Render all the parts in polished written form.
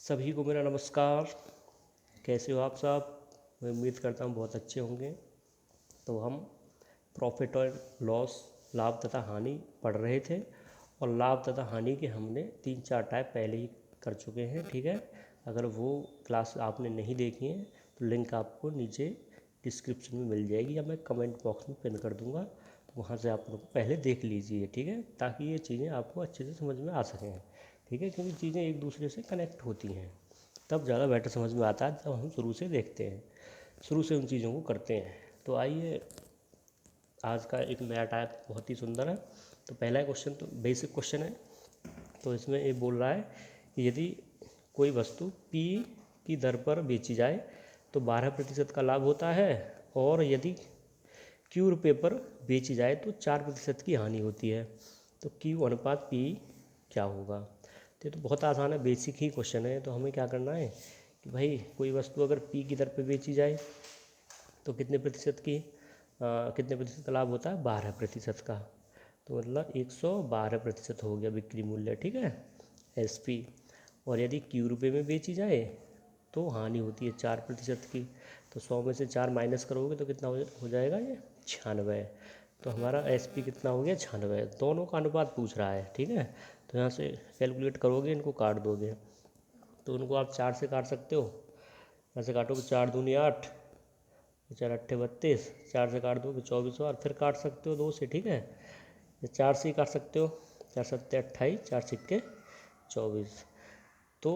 सभी को मेरा नमस्कार। कैसे हो आप सब? मैं उम्मीद करता हूँ बहुत अच्छे होंगे। तो हम प्रॉफिट और लॉस, लाभ तथा हानि पढ़ रहे थे और लाभ तथा हानि के हमने 3-4 टाइप पहले ही कर चुके हैं। ठीक है, अगर वो क्लास आपने नहीं देखी है तो लिंक आपको नीचे डिस्क्रिप्शन में मिल जाएगी या मैं कमेंट बॉक्स में पिन कर दूँगा, तो वहाँ से आप लोग पहले देख लीजिए। ठीक है, ताकि ये चीज़ें आपको अच्छे से समझ में आ सकें। ठीक है, क्योंकि चीज़ें एक दूसरे से कनेक्ट होती हैं, तब ज़्यादा बेटर समझ में आता है जब हम शुरू से देखते हैं, शुरू से उन चीज़ों को करते हैं। तो आइए, आज का एक नया टाइप बहुत ही सुंदर है। तो पहला क्वेश्चन तो बेसिक क्वेश्चन है। तो इसमें ये बोल रहा है कि यदि कोई वस्तु P की दर पर बेची जाए तो 12% का लाभ होता है, और यदि Q रुपये पर बेची जाए तो 4% की हानि होती है। तो Q अनुपात P क्या होगा? तो ये तो बहुत आसान है, बेसिक ही क्वेश्चन है। तो हमें क्या करना है कि भाई कोई वस्तु अगर P की दर पे बेची जाए तो कितने प्रतिशत का लाभ होता है? 12% का। तो मतलब 112% हो गया बिक्री मूल्य। ठीक है, SP। और यदि Q रुपये में बेची जाए तो हानि होती है 4% की। तो 100 में से 4 माइनस करोगे तो कितना हो जाएगा? ये 96। तो हमारा SP कितना हो गया? 96। दोनों का अनुपात पूछ रहा है। ठीक है, तो यहाँ से कैलकुलेट करोगे, इनको काट दोगे तो उनको आप 4 से काट सकते हो। यहाँ से काटोगे 4 दूनी 8, 4 अट्ठे 32, 4 से काट दोगे 24 और फिर काट सकते हो 2 से। ठीक है, या 4 से ही काट सकते हो, 4 सत्ते 28, 4 सिक्के 24। तो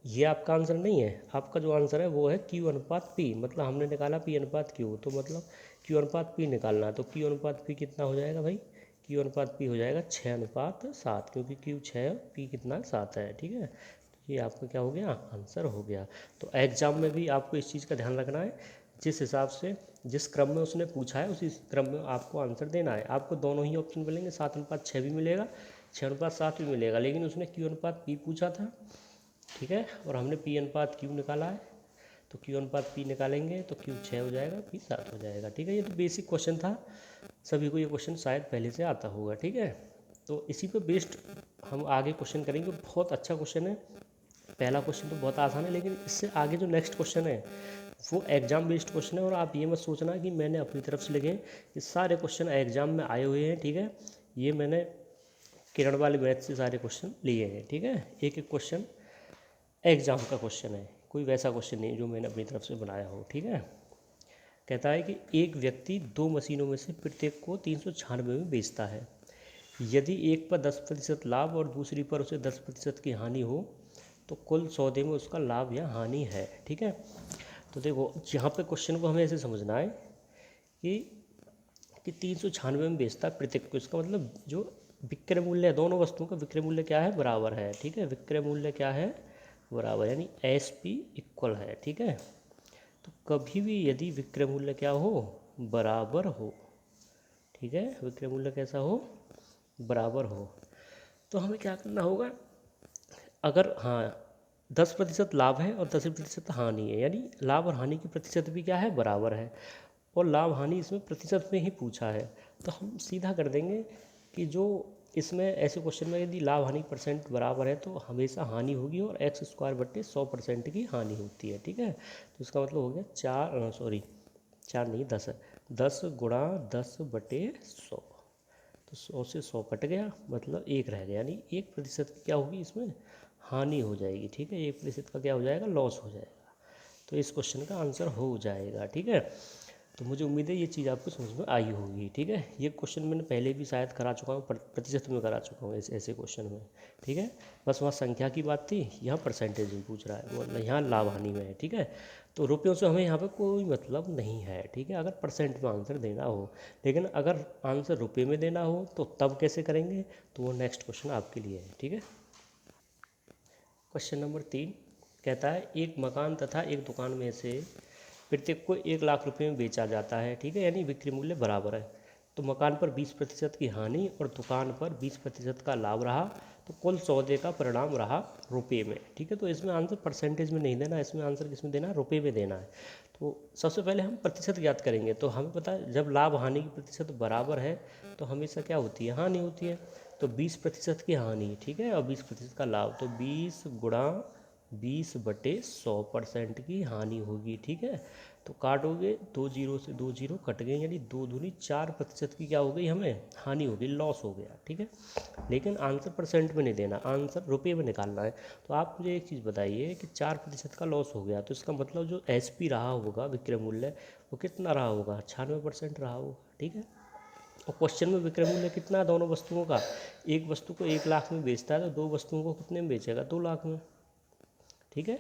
ये आपका आंसर नहीं है। आपका जो आंसर है वो है Q अनुपात P। मतलब हमने निकाला P अनुपात Q, तो मतलब Q अनुपात P निकालना है। तो Q अनुपात P कितना हो जाएगा भाई? Q अनुपात P हो जाएगा 6:7, क्योंकि Q 6, P कितना 7 है। ठीक है, तो ये आपका क्या हो गया? आंसर हो गया। तो एग्जाम में भी आपको इस चीज़ का ध्यान रखना है, जिस हिसाब से जिस क्रम में उसने पूछा है उसी क्रम में आपको आंसर देना है। आपको दोनों ही ऑप्शन मिलेंगे, 7:6 भी मिलेगा, 6:7 भी मिलेगा, लेकिन उसने Q अनुपात P पूछा था। ठीक है, और हमने P अनुपात Q निकाला है। तो Q अनुपात P निकालेंगे तो Q 6 हो जाएगा, P 7 हो जाएगा। ठीक है, ये तो बेसिक क्वेश्चन था, सभी को ये क्वेश्चन शायद पहले से आता होगा। ठीक है, तो इसी पे बेस्ड हम आगे क्वेश्चन करेंगे। बहुत अच्छा क्वेश्चन है। पहला क्वेश्चन तो बहुत आसान है, लेकिन इससे आगे जो नेक्स्ट क्वेश्चन है वो एग्जाम बेस्ड क्वेश्चन है। और आप ये मत सोचना कि मैंने अपनी तरफ से लिखे, ये सारे क्वेश्चन एग्जाम में आए हुए हैं। ठीक है, ये मैंने किरण वाले मैथ से सारे क्वेश्चन लिए हैं। ठीक है, एक एक क्वेश्चन एग्जाम का क्वेश्चन है, कोई वैसा क्वेश्चन नहीं जो मैंने अपनी तरफ से बनाया हो। ठीक है, कहता है कि एक व्यक्ति 2 मशीनों में से प्रत्येक को 396 में बेचता है। यदि एक पर 10% लाभ और दूसरी पर उसे 10% की हानि हो तो कुल सौदे में उसका लाभ या हानि है। ठीक है, तो देखो यहाँ पे क्वेश्चन को हमें ऐसे समझना है कि 396 में बेचता है प्रत्येक को, इसका मतलब जो विक्रय मूल्य है, दोनों वस्तुओं का विक्रय मूल्य क्या है? बराबर है। ठीक है, विक्रय मूल्य क्या है? बराबर, यानी SP इक्वल है। ठीक है, तो कभी भी यदि विक्रय मूल्य क्या हो? बराबर हो। ठीक है, विक्रय मूल्य कैसा हो? बराबर हो। तो हमें क्या करना होगा? अगर 10% लाभ है और 10% हानि है, यानी लाभ और हानि की प्रतिशत भी क्या है? बराबर है, और लाभ हानि इसमें प्रतिशत में ही पूछा है। तो हम सीधा कर देंगे कि जो इसमें ऐसे क्वेश्चन में यदि लाभ हानि परसेंट बराबर है तो हमेशा हानि होगी, और x²/100% की हानि होती है। ठीक है, तो इसका मतलब हो गया 4 नहीं 10 है, 10 गुणा 10/100। तो 100 से 100 कट गया, मतलब 1 रह गया, यानी 1% की क्या होगी? इसमें हानि हो जाएगी। ठीक है, 1% का क्या हो जाएगा? लॉस हो जाएगा। तो इस क्वेश्चन का आंसर हो जाएगा। ठीक है, तो मुझे उम्मीद है ये चीज़ आपको समझ में आई होगी। ठीक है, ये क्वेश्चन मैंने पहले भी शायद करा चुका हूँ, प्रतिशत में करा चुका हूँ ऐसे क्वेश्चन में। ठीक है, बस वहाँ संख्या की बात थी, यहाँ परसेंटेज में पूछ रहा है, मतलब यहाँ लाभ हानि में है। ठीक है, तो रुपयों से हमें यहाँ पर कोई मतलब नहीं है। ठीक है, अगर परसेंट में आंसर देना हो, लेकिन अगर आंसर रुपये में देना हो तो तब कैसे करेंगे? तो वो नेक्स्ट क्वेश्चन आपके लिए है। ठीक है, क्वेश्चन नंबर 3 कहता है एक मकान तथा एक दुकान में से प्रत्येक को 1 लाख रुपये में बेचा जाता है। ठीक है, यानी बिक्री मूल्य बराबर है। तो मकान पर 20% की हानि और दुकान पर 20% का लाभ रहा, तो कुल सौदे का परिणाम रहा रुपये में। ठीक है, तो इसमें आंसर परसेंटेज में नहीं देना, इसमें आंसर किस में देना है? रुपये में देना है। तो सबसे पहले हम प्रतिशत ज्ञात करेंगे। तो हमें पता है जब लाभ हानि की प्रतिशत बराबर है तो हमेशा क्या होती है? हानि होती है। तो 20% की हानि, ठीक है, और 20% का लाभ, तो 20 गुणा 20/100% की हानि होगी। ठीक है, तो काटोगे 2 जीरो से 2 जीरो कट गए, यानी 2 दूनी 4% की क्या हो गई, हमें हानि हो गई, लॉस हो गया। ठीक है, लेकिन आंसर परसेंट में नहीं देना, आंसर रुपये में निकालना है। तो आप मुझे एक चीज़ बताइए कि 4% का लॉस हो गया, तो इसका मतलब जो SP रहा होगा, विक्रय मूल्य, वो कितना रहा होगा, 96% रहा होगा। ठीक है, और क्वेश्चन में विक्रय मूल्य कितना है दोनों वस्तुओं का, एक वस्तु को 1 लाख में बेचता है तो दो वस्तुओं को कितने में बेचेगा, 2 लाख में। ठीक है,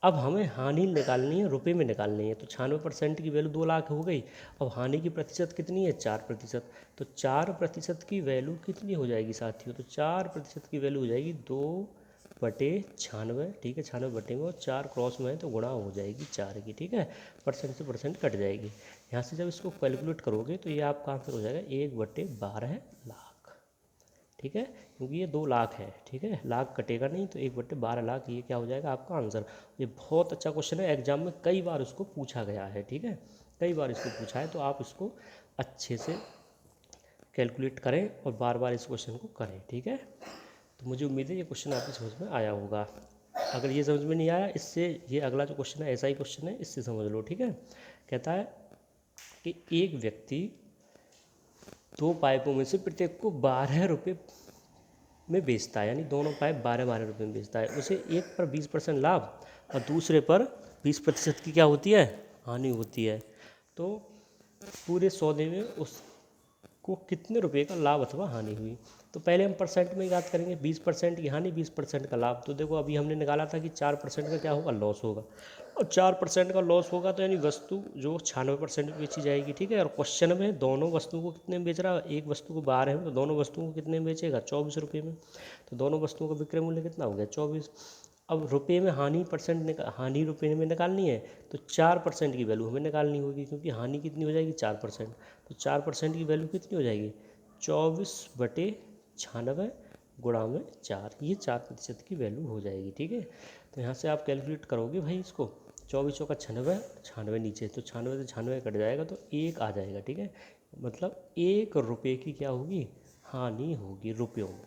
अब हमें हानि निकालनी है, रुपए में निकालनी है, तो 96% की वैल्यू 2 लाख हो गई। अब हानि की प्रतिशत कितनी है, 4%, तो 4% की वैल्यू कितनी हो जाएगी साथियों, तो 4% की वैल्यू हो जाएगी 2/96। ठीक है, 96 बटे में और 4 क्रॉस में है तो गुणा हो जाएगी 4 की। ठीक है, परसेंट से परसेंट कट जाएगी। यहाँ से जब इसको कैलकुलेट करोगे तो ये आपका आंसर हो जाएगा 1/12 लाख। ठीक है, क्योंकि ये 2 लाख है। ठीक है, लाख कटेगा नहीं, तो 1/12 लाख ये क्या हो जाएगा आपका आंसर। ये बहुत अच्छा क्वेश्चन है, एग्जाम में कई बार उसको पूछा गया है। ठीक है, कई बार इसको पूछा है, तो आप इसको अच्छे से कैलकुलेट करें और बार बार इस क्वेश्चन को करें। ठीक है, तो मुझे उम्मीद है ये क्वेश्चन आपकी समझ में आया होगा। अगर ये समझ में नहीं आया, इससे ये अगला जो क्वेश्चन है ऐसा ही क्वेश्चन है, इससे समझ लो। ठीक है, कहता है कि एक व्यक्ति 2 पाइपों में से प्रत्येक को 12 रुपये में बेचता है, यानी दोनों पाइप 12-12 रुपये में बेचता है। उसे एक पर 20% लाभ और दूसरे पर 20% की क्या होती है, हानि होती है। तो पूरे सौदे में उसको कितने रुपए का लाभ अथवा हानि हुई। तो पहले हम परसेंट में याद करेंगे, 20% की हानि, 20% का लाभ। तो देखो अभी हमने निकाला था कि 4% का क्या होगा, लॉस होगा, और 4% का लॉस होगा तो यानी वस्तु जो 96% बेची जाएगी। ठीक है, और क्वेश्चन में दोनों वस्तुओं को कितने में बेच रहा है, एक वस्तु को 12 है तो दोनों वस्तुओं को कितने में बेचेगा, 24 रुपये में। तो दोनों वस्तुओं का विक्रय मूल्य कितना हो गया, 24। अब रुपये में हानि हानि रुपये में निकालनी है, तो 4% की वैल्यू हमें निकालनी होगी, क्योंकि हानि कितनी हो जाएगी, 4%। तो 4% की वैल्यू कितनी हो जाएगी, 24/96 गुणा में 4, ये 4% की वैल्यू हो जाएगी। ठीक है, तो यहाँ से आप कैलकुलेट करोगे भाई इसको, 24 चौका 96, 96 नीचे, तो 96 से 96 कट जाएगा तो 1 आ जाएगा। ठीक है, मतलब 1 रुपये की क्या होगी, हानि होगी रुपयों में।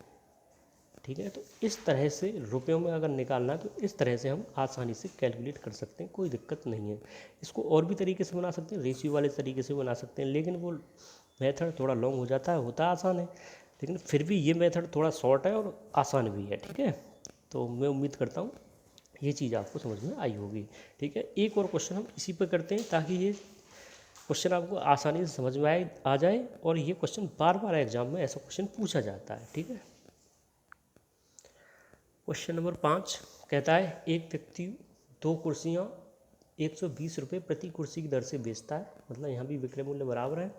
ठीक है, तो इस तरह से रुपयों में अगर निकालना है तो इस तरह से हम आसानी से कैलकुलेट कर सकते हैं, कोई दिक्कत नहीं है। इसको और भी तरीके से बना सकते हैं, रेशियो वाले तरीके से बना सकते हैं, लेकिन वो मेथड थोड़ा लॉन्ग हो जाता है, होता आसान है, लेकिन फिर भी ये मेथड थोड़ा शॉर्ट है और आसान भी है। ठीक है, तो मैं उम्मीद करता हूँ ये चीज़ आपको समझ में आई होगी। ठीक है, एक और क्वेश्चन हम इसी पर करते हैं ताकि ये क्वेश्चन आपको आसानी से समझ में आ जाए, और ये क्वेश्चन बार बार एग्जाम में ऐसा क्वेश्चन पूछा जाता है। ठीक है, क्वेश्चन नंबर 5 कहता है एक व्यक्ति 2 कुर्सियाँ 120 रुपये प्रति कुर्सी की दर से बेचता है, मतलब यहाँ भी विक्रय मूल्य बराबर है।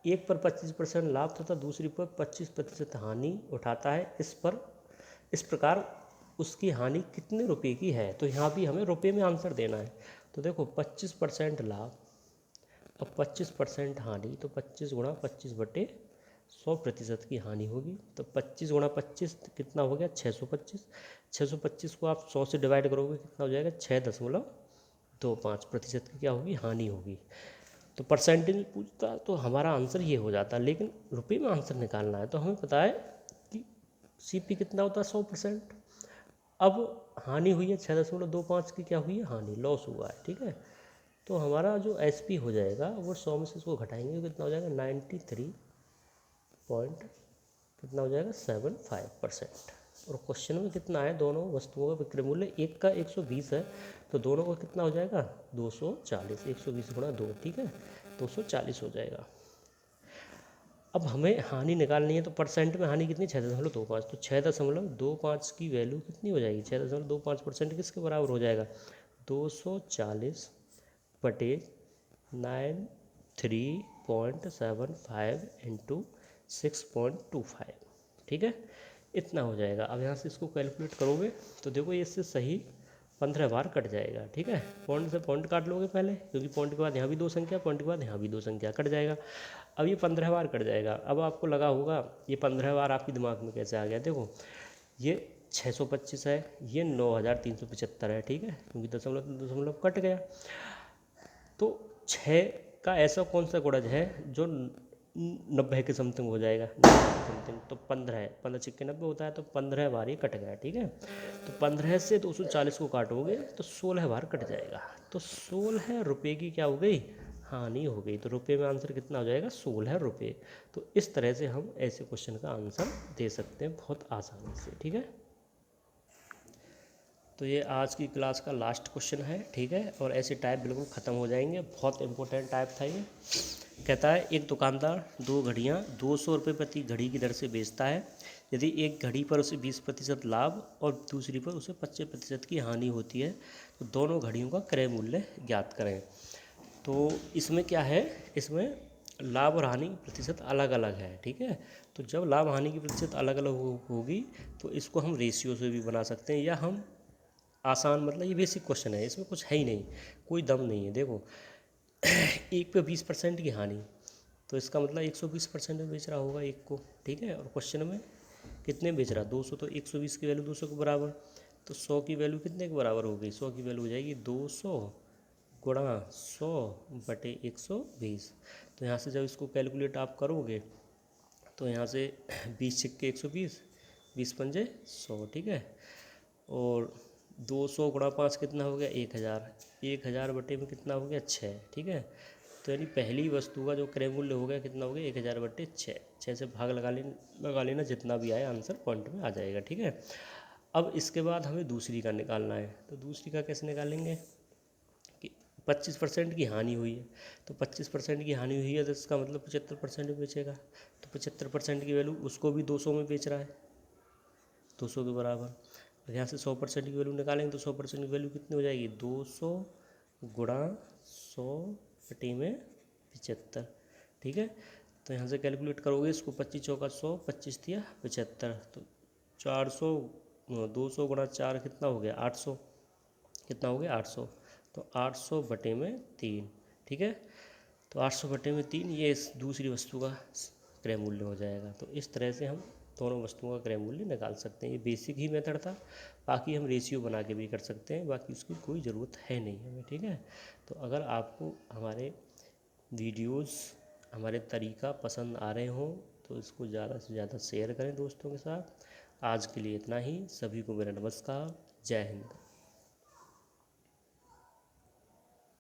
एक पर 25% लाभ तथा दूसरी पर 25% हानि उठाता है। इस प्रकार उसकी हानि कितने रुपए की है। तो यहाँ भी हमें रुपये में आंसर देना है। तो देखो 25% लाभ और 25% हानि, तो 25 गुणा 25/100% की हानि होगी। तो 25 गुणा 25 कितना हो गया, 625। 625 को आप 100 से डिवाइड करोगे कितना हो जाएगा, 6.25% की क्या होगी, हानि होगी। तो परसेंटेज में पूछता तो हमारा आंसर ये हो जाता, लेकिन रुपये में आंसर निकालना है तो हमें पता है कि CP कितना होता है, 100%। अब हानि हुई है 6.25 की, क्या हुई है, हानि, लॉस हुआ है। ठीक है, तो हमारा जो SP हो जाएगा वो 100 में से इसको घटाएंगे तो कितना हो जाएगा, 93 पॉइंट कितना हो जाएगा, 75%। और क्वेश्चन में कितना है, दोनों वस्तुओं का विक्रय मूल्य, एक का 120 है तो दोनों का कितना हो जाएगा, 240, 120 गुणा 2। ठीक है, 240 हो जाएगा। अब हमें हानि निकालनी है, तो परसेंट में हानि कितनी, 6.25, तो 6.25 की वैल्यू कितनी हो जाएगी, 6.25% किसके बराबर हो जाएगा, 240 बटे 93.75 इंटू 6.25। ठीक है, इतना हो जाएगा। अब यहाँ से इसको कैलकुलेट करोगे तो देखो ये इससे सही 15 बार कट जाएगा। ठीक है, पॉइंट से पॉइंट काट लोगे पहले, क्योंकि पॉइंट के बाद यहाँ भी 2 संख्या, पॉइंट के बाद यहाँ भी 2 संख्या, कट जाएगा। अब ये 15 बार कट जाएगा। अब आपको लगा होगा ये 15 बार आपके दिमाग में कैसे आ गया, देखो ये 625 है, ये 9375 है। ठीक है, क्योंकि दशमलव कट गया। तो 6 का ऐसा कौन सा गुणज है जो 90 के समथिंग हो जाएगा, 90 के समथिंग। तो 15 छिक्के 90 होता है, तो 15 बार ये कट गया, ठीक है। तो 15 से 240 को काटोगे तो 16 बार कट जाएगा। तो 16 रुपये की क्या हो गई, हानि हो गई। तो रुपये में आंसर कितना हो जाएगा, 16 रुपये। तो इस तरह से हम ऐसे क्वेश्चन का आंसर दे सकते हैं बहुत आसानी से, ठीक है। तो ये आज की क्लास का लास्ट क्वेश्चन है, ठीक है। और ऐसे टाइप बिल्कुल ख़त्म हो जाएंगे, बहुत इंपॉर्टेंट टाइप था ये। कहता है एक दुकानदार 2 घड़ियाँ 200 रुपये प्रति घड़ी की दर से बेचता है। यदि एक घड़ी पर उसे 20% लाभ और दूसरी पर उसे 25% की हानि होती है तो दोनों घड़ियों का क्रय मूल्य ज्ञात करें। तो इसमें क्या है, इसमें लाभ और हानि प्रतिशत अलग अलग है, ठीक है। तो जब लाभ हानि की प्रतिशत अलग अलग होगी तो इसको हम रेशियो से भी बना सकते हैं, या हम आसान, मतलब ये बेसिक क्वेश्चन है, इसमें कुछ है ही नहीं, कोई दम नहीं है। देखो एक पे 20% की हानि, तो इसका मतलब 120% में बेच रहा होगा एक को, ठीक है। और क्वेश्चन में कितने बेच रहा, 200, तो 120 की वैल्यू 200 के बराबर। तो 100 की वैल्यू कितने के बराबर हो गई, 100 की वैल्यू हो जाएगी 200 गुणा 100 बटे 120। तो यहाँ से जब इसको कैलकुलेट आप करोगे तो यहाँ से 20 छिक्के 120, 20 पंजे 100, ठीक है। और 200 गुणा 5 कितना हो गया, 1000, 1000 बटे में कितना हो गया, 6, ठीक है। तो यानी पहली वस्तु का जो क्रय मूल्य हो गया कितना हो गया, 1000 बटे 6, 6 से भाग लगा लेना, जितना भी आए आंसर पॉइंट में आ जाएगा, ठीक है। अब इसके बाद हमें दूसरी का निकालना है। तो दूसरी का कैसे निकालेंगे कि 25% की हानि हुई है, तो 25% की हानि हुई है तो इसका मतलब 75% में बेचेगा। तो 75% की वैल्यू उसको भी 200 में बेच रहा है, 200 के बराबर। और यहाँ से 100% की वैल्यू निकालेंगे तो 100% की वैल्यू कितनी हो जाएगी, 200 गुणा 100 बटे में 75, ठीक है। तो यहाँ से कैलकुलेट करोगे इसको, 25 चौका 100, 25 दिया 75, तो 400, 200 गुणा 4 कितना हो गया, 800, कितना हो गया 800। तो 800 बटे में 3, ठीक है। तो 800 बटे में 3 ये इस दूसरी वस्तु का क्रय मूल्य हो जाएगा। तो इस तरह से हम दोनों वस्तुओं का क्रय मूल्य निकाल सकते हैं। ये बेसिक ही मेथड था, बाकी हम रेशियो बना के भी कर सकते हैं, बाकी उसकी कोई ज़रूरत है नहीं हमें, ठीक है। तो अगर आपको हमारे वीडियोस, हमारे तरीका पसंद आ रहे हों तो इसको ज़्यादा से ज़्यादा शेयर करें दोस्तों के साथ। आज के लिए इतना ही, सभी को मेरा नमस्कार, जय हिंद।